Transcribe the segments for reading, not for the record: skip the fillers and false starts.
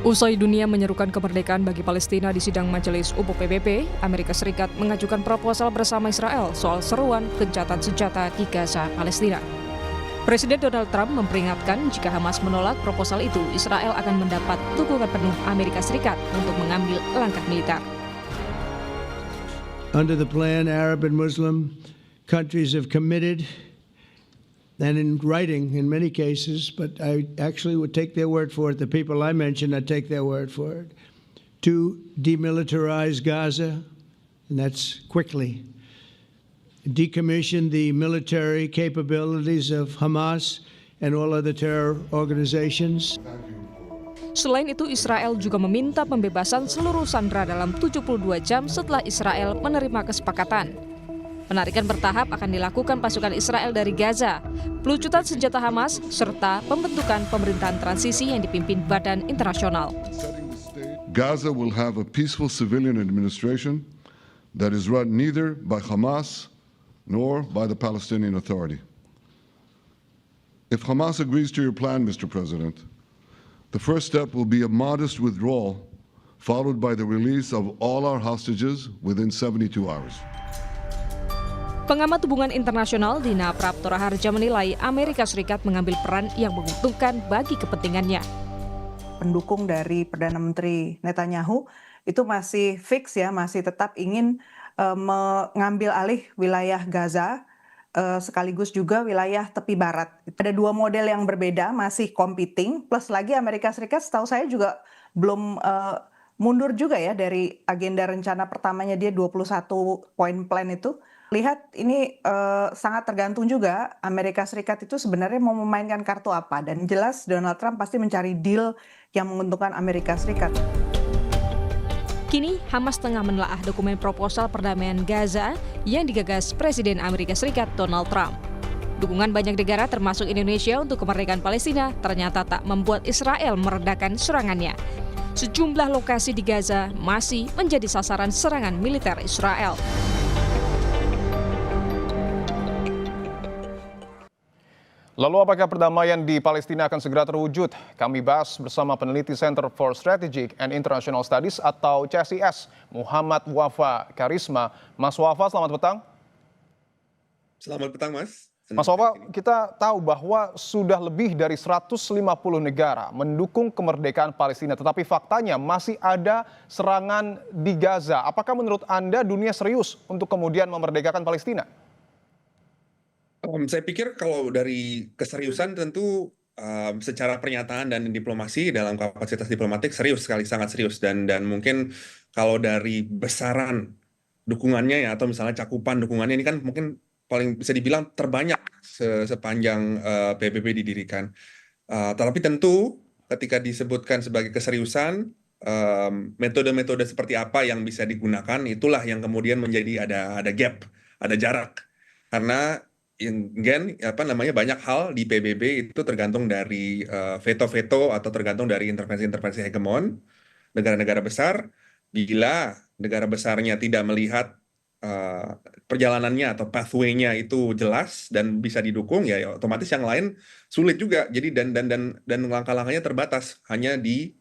Usai dunia menyerukan kemerdekaan bagi Palestina di sidang Majelis Umum PBB, Amerika Serikat mengajukan proposal bersama Israel soal seruan gencatan senjata di Gaza, Palestina. Presiden Donald Trump memperingatkan jika Hamas menolak proposal itu, Israel akan mendapat dukungan penuh Amerika Serikat untuk mengambil langkah militer. Under the plan, Arab and Muslim countries have committed, and in writing in many cases, but I actually would take their word for it. The people I mentioned, I'd take their word for it, to demilitarize Gaza, and that's quickly. Decommission the military capabilities of Hamas and all other terror organizations. Selain itu, Israel juga meminta pembebasan seluruh sandera dalam 72 jam setelah Israel menerima kesepakatan. Penarikan bertahap akan dilakukan pasukan Israel dari Gaza, pelucutan senjata Hamas, serta pembentukan pemerintahan transisi yang dipimpin Badan Internasional. Gaza will have a peaceful civilian administration that is run neither by Hamas nor by the Palestinian Authority. If Hamas agrees to your plan, Mr. President, the first step will be a modest withdrawal, followed by the release of all our hostages within 72 hours. Pengamat hubungan internasional Dina Prapto Raharja menilai Amerika Serikat mengambil peran yang menguntungkan bagi kepentingannya. Pendukung dari Perdana Menteri Netanyahu itu masih fix ya, masih tetap ingin mengambil alih wilayah Gaza, sekaligus juga wilayah tepi barat. Ada dua model yang berbeda, masih competing, plus lagi Amerika Serikat setahu saya juga belum mundur juga ya dari agenda rencana pertamanya dia 21 point plan itu. Lihat ini sangat tergantung juga Amerika Serikat itu sebenarnya mau memainkan kartu apa. Dan jelas Donald Trump pasti mencari deal yang menguntungkan Amerika Serikat. Kini Hamas tengah menelaah dokumen proposal perdamaian Gaza yang digagas Presiden Amerika Serikat Donald Trump. Dukungan banyak negara termasuk Indonesia untuk kemerdekaan Palestina ternyata tak membuat Israel meredakan serangannya. Sejumlah lokasi di Gaza masih menjadi sasaran serangan militer Israel. Lalu apakah perdamaian di Palestina akan segera terwujud? Kami bahas bersama peneliti Center for Strategic and International Studies atau CSIS, Muhammad Wafa Karisma. Mas Wafa, selamat petang. Selamat petang, Mas. Mas Wafa, kita tahu bahwa sudah lebih dari 150 negara mendukung kemerdekaan Palestina, tetapi faktanya masih ada serangan di Gaza. Apakah menurut Anda dunia serius untuk kemudian memerdekakan Palestina? Saya pikir kalau dari keseriusan tentu secara pernyataan dan diplomasi dalam kapasitas diplomatik serius sekali, sangat serius, dan mungkin kalau dari besaran dukungannya ya atau misalnya cakupan dukungannya ini kan mungkin paling bisa dibilang terbanyak sepanjang PBB didirikan. Tetapi tentu ketika disebutkan sebagai keseriusan, metode-metode seperti apa yang bisa digunakan itulah yang kemudian menjadi ada gap, ada jarak, karena banyak hal di PBB itu tergantung dari veto-veto atau tergantung dari intervensi-intervensi hegemon negara-negara besar. Bila negara besarnya tidak melihat perjalanannya atau pathway-nya itu jelas dan bisa didukung, ya otomatis yang lain sulit juga. Jadi dan langkah-langkahnya terbatas hanya di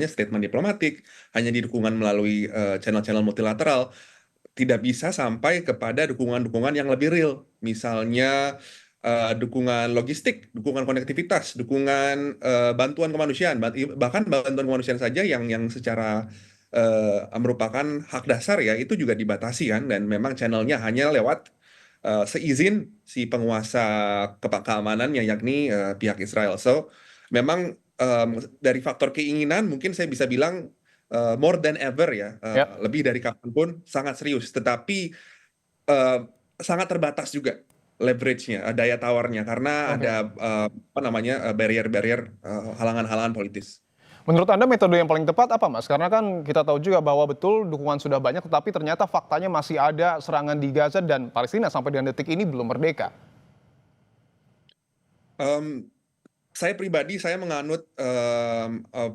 statement diplomatik, hanya di dukungan melalui channel-channel multilateral. Tidak bisa sampai kepada dukungan-dukungan yang lebih real, misalnya dukungan logistik, dukungan konektivitas, dukungan bantuan kemanusiaan, bahkan bantuan kemanusiaan saja yang secara merupakan hak dasar ya itu juga dibatasi kan, dan memang channelnya hanya lewat seizin si penguasa keamanannya yakni pihak Israel. So memang dari faktor keinginan mungkin saya bisa bilang more than ever ya, lebih dari kapanpun sangat serius, tetapi sangat terbatas juga leverage-nya, daya tawarnya, karena ada barrier-barrier, halangan-halangan politis. Menurut Anda metode yang paling tepat apa, Mas? Karena kan kita tahu juga bahwa betul dukungan sudah banyak, tetapi ternyata faktanya masih ada serangan di Gaza dan Palestina sampai dengan detik ini belum merdeka. Saya pribadi, saya menganut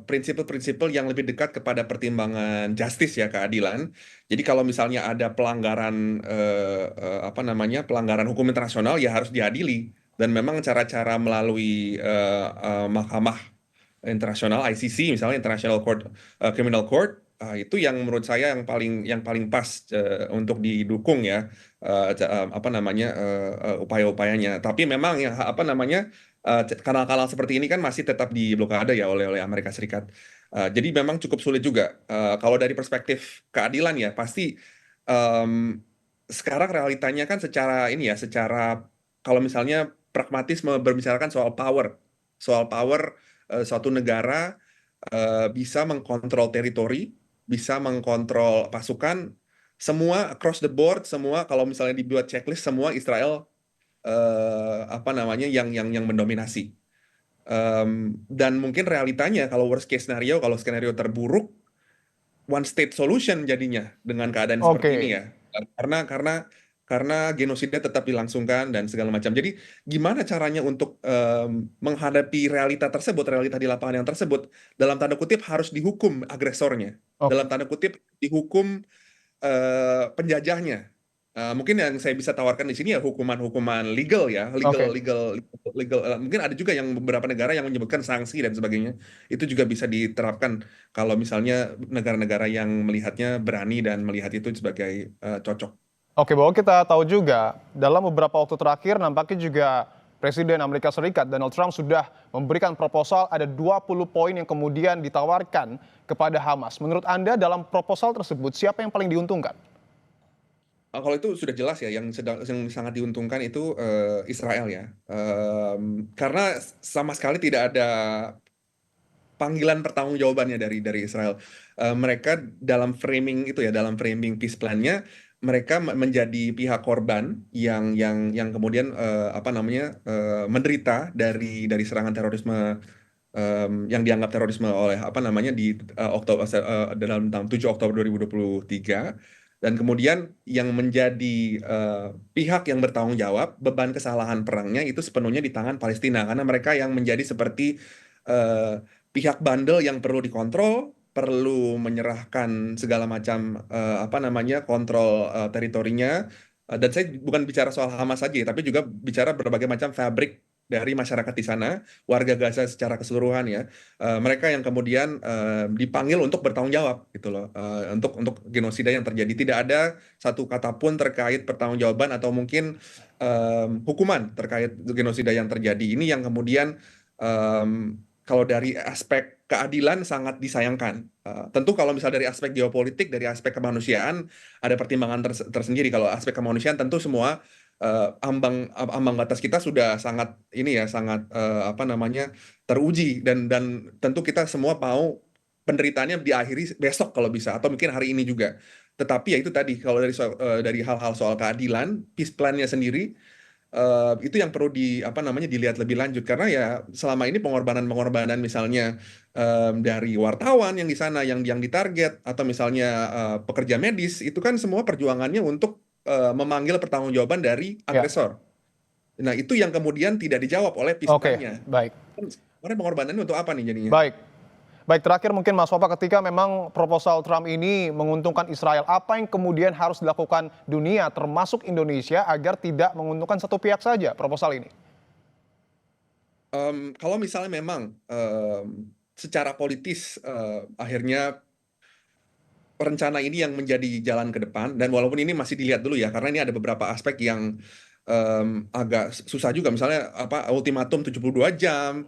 prinsipal-prinsipal yang lebih dekat kepada pertimbangan justice ya, keadilan. Jadi kalau misalnya ada pelanggaran pelanggaran hukum internasional ya harus diadili, dan memang cara-cara melalui mahkamah internasional ICC misalnya International Court Criminal Court, itu yang menurut saya yang paling pas untuk didukung ya, apa namanya, upaya-upayanya. Tapi memang ya apa namanya, kanal-kanal seperti ini kan masih tetap diblokade ya oleh Amerika Serikat. Jadi memang cukup sulit juga. Kalau dari perspektif keadilan ya pasti, sekarang realitanya kan secara ini ya, secara kalau misalnya pragmatis berbicarakan soal power, suatu negara bisa mengkontrol teritori, bisa mengkontrol pasukan, semua across the board, semua kalau misalnya dibuat checklist semua Israel apa namanya yang mendominasi. Dan mungkin realitanya kalau worst case scenario, kalau skenario terburuk, one state solution jadinya dengan keadaan seperti ini Oke. ya. Karena genosida tetap dilangsungkan dan segala macam. Jadi gimana caranya untuk menghadapi realita tersebut, realita di lapangan yang tersebut, dalam tanda kutip harus dihukum agresornya, Oke. dalam tanda kutip dihukum penjajahnya. Mungkin yang saya bisa tawarkan di sini ya hukuman-hukuman legal ya, Oke. legal. Mungkin ada juga yang beberapa negara yang menyebutkan sanksi dan sebagainya. Itu juga bisa diterapkan kalau misalnya negara-negara yang melihatnya berani dan melihat itu sebagai cocok. Oke, bahwa kita tahu juga dalam beberapa waktu terakhir nampaknya juga Presiden Amerika Serikat Donald Trump sudah memberikan proposal ada 20 poin yang kemudian ditawarkan kepada Hamas. Menurut Anda dalam proposal tersebut siapa yang paling diuntungkan? Kalau itu sudah jelas ya, yang sangat diuntungkan itu Israel ya. Karena sama sekali tidak ada panggilan pertanggungjawabannya dari Israel. Mereka dalam framing itu ya, dalam framing peace plan-nya, mereka menjadi pihak korban yang kemudian apa namanya, menderita dari serangan terorisme, yang dianggap terorisme oleh apa namanya di dalam 7 Oktober 2023. Dan kemudian yang menjadi pihak yang bertanggung jawab beban kesalahan perangnya itu sepenuhnya di tangan Palestina, karena mereka yang menjadi seperti pihak bandel yang perlu dikontrol, perlu menyerahkan segala macam apa namanya kontrol teritorinya. Dan saya bukan bicara soal Hamas saja, tapi juga bicara berbagai macam fabrik dari masyarakat di sana, warga Gaza secara keseluruhan ya. Mereka yang kemudian dipanggil untuk bertanggung jawab gitu loh, untuk genosida yang terjadi. Tidak ada satu kata pun terkait pertanggungjawaban atau mungkin hukuman terkait genosida yang terjadi. Ini yang kemudian kalau dari aspek keadilan sangat disayangkan. Tentu kalau misalnya dari aspek geopolitik, dari aspek kemanusiaan ada pertimbangan tersendiri. Kalau aspek kemanusiaan tentu semua ambang batas kita sudah sangat ini ya, sangat apa namanya, teruji, dan tentu kita semua mau penderitaannya diakhiri besok kalau bisa, atau mungkin hari ini juga. Tetapi ya itu tadi, kalau dari hal-hal soal keadilan, peace plan-nya sendiri, itu yang perlu apa namanya, dilihat lebih lanjut, karena ya selama ini pengorbanan misalnya dari wartawan yang di sana yang ditarget, atau misalnya pekerja medis, itu kan semua perjuangannya untuk memanggil pertanggungjawaban dari agresor. Nah, itu yang kemudian tidak dijawab oleh peace plan-nya. Baik. Sebenarnya pengorbanannya untuk apa nih jadinya? Baik, terakhir mungkin Mas Wafa, ketika memang proposal Trump ini menguntungkan Israel, apa yang kemudian harus dilakukan dunia termasuk Indonesia agar tidak menguntungkan satu pihak saja proposal ini? Kalau misalnya memang secara politis akhirnya rencana ini yang menjadi jalan ke depan, dan walaupun ini masih dilihat dulu ya, karena ini ada beberapa aspek yang agak susah juga, misalnya apa, ultimatum 72 jam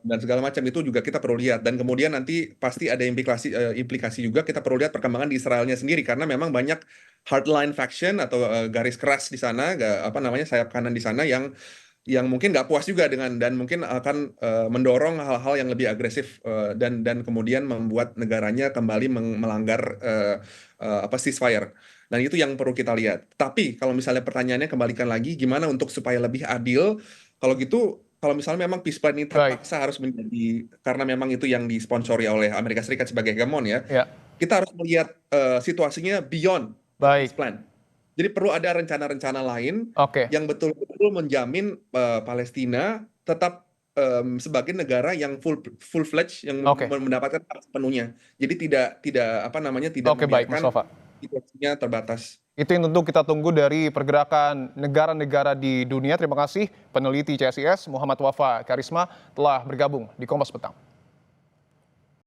dan segala macam, itu juga kita perlu lihat. Dan kemudian nanti pasti ada implikasi juga, kita perlu lihat perkembangan di Israelnya sendiri, karena memang banyak hardline faction atau garis keras di sana, apa namanya, sayap kanan di sana yang mungkin nggak puas juga dan mungkin akan mendorong hal-hal yang lebih agresif, dan kemudian membuat negaranya kembali melanggar apa, ceasefire. Dan itu yang perlu kita lihat. Tapi kalau misalnya pertanyaannya kembalikan lagi, gimana untuk supaya lebih adil? Kalau gitu, kalau misalnya memang peace plan ini terpaksa harus menjadi, karena memang itu yang disponsori oleh Amerika Serikat sebagai hegemon ya, kita harus melihat situasinya beyond peace plan. Jadi perlu ada rencana-rencana lain yang betul-betul menjamin Palestina tetap sebagai negara yang full-fledged, yang mendapatkan hak sepenuhnya. Jadi tidak apa namanya, tidak membiarkan situasinya terbatas. Itu yang tentu kita tunggu dari pergerakan negara-negara di dunia. Terima kasih peneliti CSIS Muhammad Wafa Karisma telah bergabung di Kompas Petang.